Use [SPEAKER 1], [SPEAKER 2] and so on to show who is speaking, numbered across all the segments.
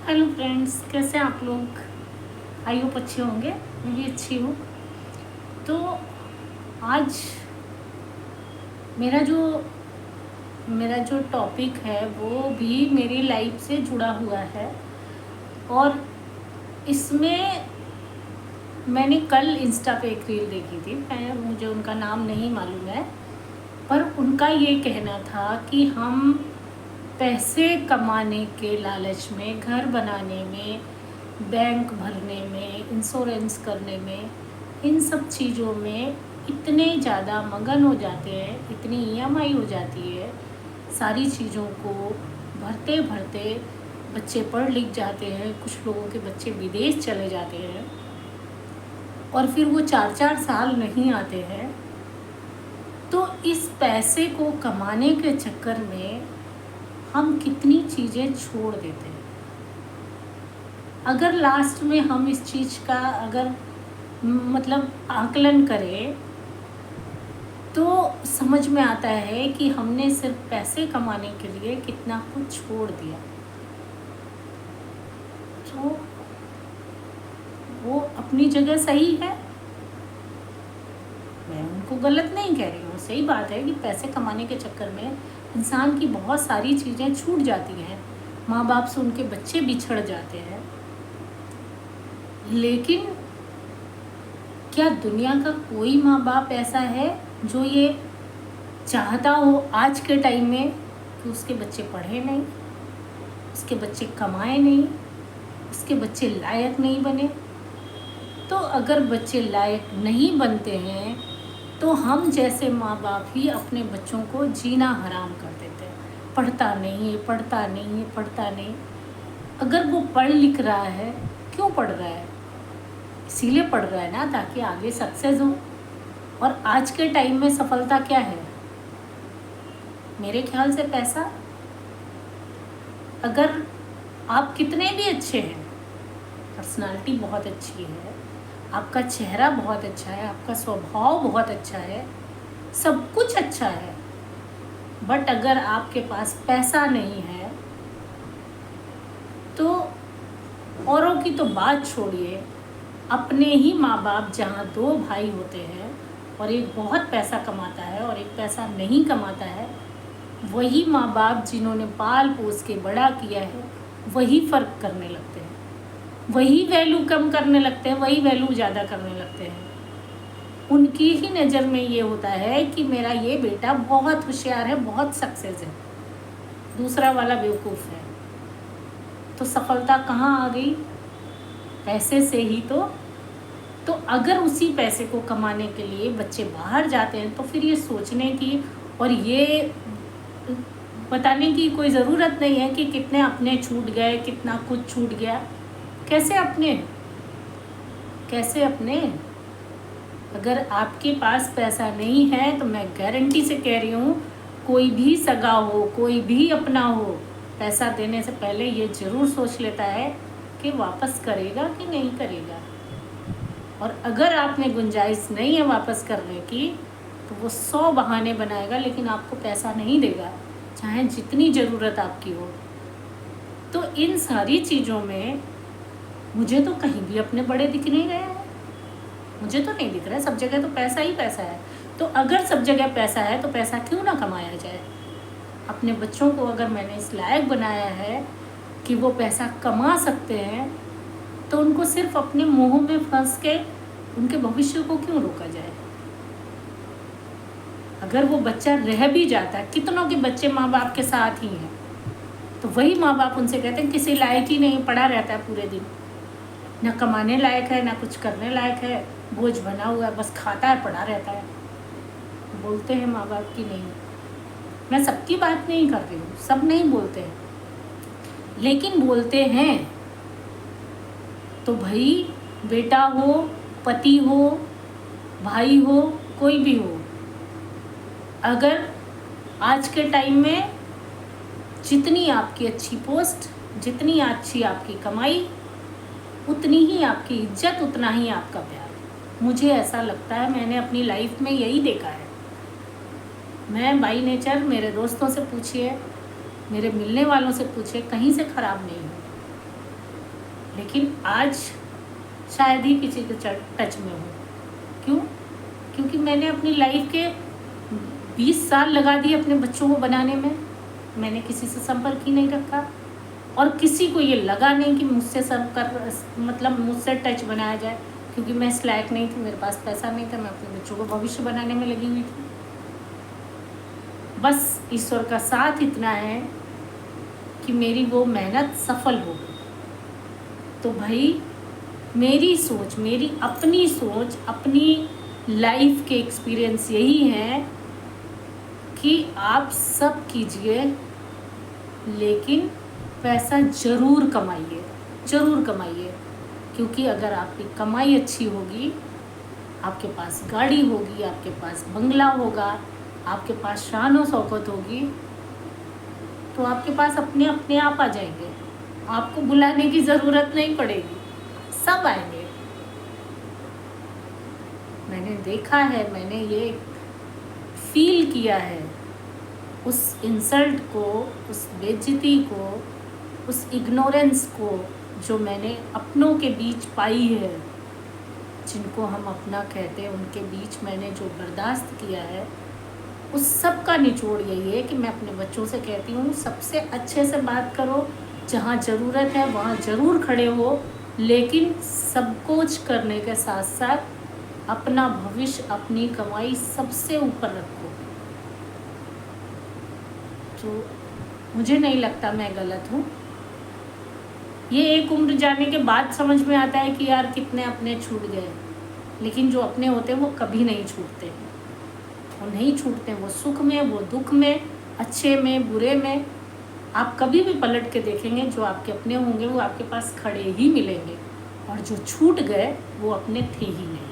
[SPEAKER 1] Hello friends, कैसे हैं आप लोग। आई होप अच्छे होंगे। मैं भी अच्छी हूँ। तो आज मेरा जो मेरा जो टॉपिक है वो भी मेरी लाइफ से जुड़ा हुआ है। और इसमें मैंने कल इंस्टा पे एक रील देखी थी। मुझे उनका नाम नहीं मालूम है, पर उनका ये कहना था कि हम पैसे कमाने के लालच में, घर बनाने में, बैंक भरने में, इंश्योरेंस करने में, इन सब चीज़ों में इतने ज़्यादा मगन हो जाते हैं, इतनी ईएमआई हो जाती है, सारी चीज़ों को भरते भरते बच्चे पढ़ लिख जाते हैं। कुछ लोगों के बच्चे विदेश चले जाते हैं और फिर वो 4-4 साल नहीं आते हैं। तो इस पैसे को कमाने के चक्कर में हम कितनी चीज़ें छोड़ देते हैं। अगर लास्ट में हम इस चीज़ का मतलब आकलन करें तो समझ में आता है कि हमने सिर्फ पैसे कमाने के लिए कितना कुछ छोड़ दिया। तो वो अपनी जगह सही है, मैं उनको गलत नहीं कह रही हूँ। सही बात है कि पैसे कमाने के चक्कर में इंसान की बहुत सारी चीज़ें छूट जाती हैं, माँ बाप से उनके बच्चे बिछड़ जाते हैं। लेकिन क्या दुनिया का कोई माँ बाप ऐसा है जो ये चाहता हो आज के टाइम में कि उसके बच्चे पढ़े नहीं, उसके बच्चे कमाए नहीं, उसके बच्चे लायक नहीं बने? तो अगर बच्चे लायक नहीं बनते हैं तो हम जैसे माँ बाप ही अपने बच्चों को जीना हराम कर देते हैं। पढ़ता नहीं, पढ़ता नहीं, पढ़ता नहीं। अगर वो पढ़ लिख रहा है, क्यों पढ़ रहा है? इसीलिए पढ़ रहा है ना, ताकि आगे सक्सेस हो। और आज के टाइम में सफलता क्या है? मेरे ख्याल से पैसा। अगर आप कितने भी अच्छे हैं, पर्सनालिटी बहुत अच्छी है, आपका चेहरा बहुत अच्छा है, आपका स्वभाव बहुत अच्छा है, सब कुछ अच्छा है, बट अगर आपके पास पैसा नहीं है तो औरों की तो बात छोड़िए, अपने ही माँ बाप, जहाँ 2 भाई होते हैं और एक बहुत पैसा कमाता है और एक पैसा नहीं कमाता है, वही माँ बाप जिन्होंने पाल पोस के बड़ा किया है वही फ़र्क करने लगते हैं, वही वैल्यू कम करने लगते हैं, वही वैल्यू ज़्यादा करने लगते हैं। उनकी ही नज़र में ये होता है कि मेरा ये बेटा बहुत होशियार है, बहुत सक्सेस है, दूसरा वाला बेवकूफ़ है। तो सफलता कहाँ आ गई? पैसे से ही तो अगर उसी पैसे को कमाने के लिए बच्चे बाहर जाते हैं तो फिर ये सोचने की और ये बताने की कोई ज़रूरत नहीं है कि कितने अपने छूट गए, कितना कुछ छूट गया। कैसे अपने? अगर आपके पास पैसा नहीं है तो मैं गारंटी से कह रही हूँ, कोई भी सगा हो, कोई भी अपना हो, पैसा देने से पहले ये ज़रूर सोच लेता है कि वापस करेगा कि नहीं करेगा। और अगर आपने गुंजाइश नहीं है वापस करने की तो वो 100 बहाने बनाएगा, लेकिन आपको पैसा नहीं देगा, चाहे जितनी ज़रूरत आपकी हो। तो इन सारी चीज़ों में मुझे तो कहीं भी अपने बड़े दिख नहीं रहे हैं, मुझे तो नहीं दिख रहा है। सब जगह तो पैसा ही पैसा है। तो अगर सब जगह पैसा है तो पैसा क्यों ना कमाया जाए? अपने बच्चों को अगर मैंने इस लायक बनाया है कि वो पैसा कमा सकते हैं तो उनको सिर्फ अपने मोह में फंस के उनके भविष्य को क्यों रोका जाए? अगर वो बच्चा रह भी जाता है, कितनों के बच्चे माँ बाप के साथ ही हैं, तो वही माँ बाप उनसे कहते हैं किसी लायक ही नहीं, पड़ा रहता है पूरे दिन, ना कमाने लायक है ना कुछ करने लायक है, बोझ बना हुआ है, बस खाता है, पड़ा रहता है। बोलते हैं माँ बाप की नहीं। मैं सबकी बात नहीं कर रही हूँ, सब नहीं बोलते हैं, लेकिन बोलते हैं। तो भाई, बेटा हो, पति हो, भाई हो, कोई भी हो, अगर आज के टाइम में जितनी आपकी अच्छी पोस्ट, जितनी अच्छी आपकी कमाई, उतनी ही आपकी इज्जत, उतना ही आपका प्यार। मुझे ऐसा लगता है, मैंने अपनी लाइफ में यही देखा है। मैं बाई नेचर, मेरे दोस्तों से पूछिए, मेरे मिलने वालों से पूछिए, कहीं से ख़राब नहीं हूँ। लेकिन आज शायद ही किसी के टच में हूँ। क्यों? क्योंकि मैंने अपनी लाइफ के 20 साल लगा दिए अपने बच्चों को बनाने में। मैंने किसी से संपर्क ही नहीं रखा और किसी को ये लगा नहीं कि मुझसे मुझसे टच बनाया जाए, क्योंकि मैं इस लायक नहीं थी, मेरे पास पैसा नहीं था, मैं अपने बच्चों को भविष्य बनाने में लगी हुई थी। बस ईश्वर का साथ इतना है कि मेरी वो मेहनत सफल हो गई। तो भाई मेरी सोच, मेरी अपनी सोच, अपनी लाइफ के एक्सपीरियंस यही है कि आप सब कीजिए, लेकिन पैसा ज़रूर कमाइए, ज़रूर कमाइए। क्योंकि अगर आपकी कमाई अच्छी होगी, आपके पास गाड़ी होगी, आपके पास बंगला होगा, आपके पास शान और शौकत होगी, तो आपके पास अपने आप आ जाएंगे। आपको बुलाने की ज़रूरत नहीं पड़ेगी, सब आएंगे। मैंने देखा है, मैंने ये फील किया है, उस इंसल्ट को, उस बेइज्जती को, उस इग्नोरेंस को जो मैंने अपनों के बीच पाई है, जिनको हम अपना कहते हैं, उनके बीच मैंने जो बर्दाश्त किया है, उस सब का निचोड़ यही है कि मैं अपने बच्चों से कहती हूँ, सबसे अच्छे से बात करो, जहाँ ज़रूरत है वहाँ ज़रूर खड़े हो, लेकिन सब कुछ करने के साथ साथ अपना भविष्य, अपनी कमाई सबसे ऊपर रखो। तो मुझे नहीं लगता मैं गलत हूँ। ये एक उम्र जाने के बाद समझ में आता है कि यार कितने अपने छूट गए, लेकिन जो अपने होते हैं वो कभी नहीं छूटते, वो नहीं छूटते। वो सुख में, वो दुख में, अच्छे में, बुरे में, आप कभी भी पलट के देखेंगे, जो आपके अपने होंगे वो आपके पास खड़े ही मिलेंगे, और जो छूट गए वो अपने थे ही नहीं।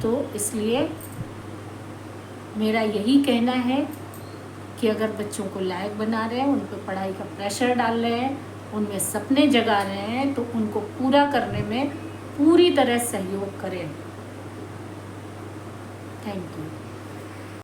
[SPEAKER 1] तो इसलिए मेरा यही कहना है कि अगर बच्चों को लायक बना रहे हैं, उन पर पढ़ाई का प्रेशर डाल रहे हैं, उनमें सपने जगा रहे हैं, तो उनको पूरा करने में पूरी तरह सहयोग करें। Thank you.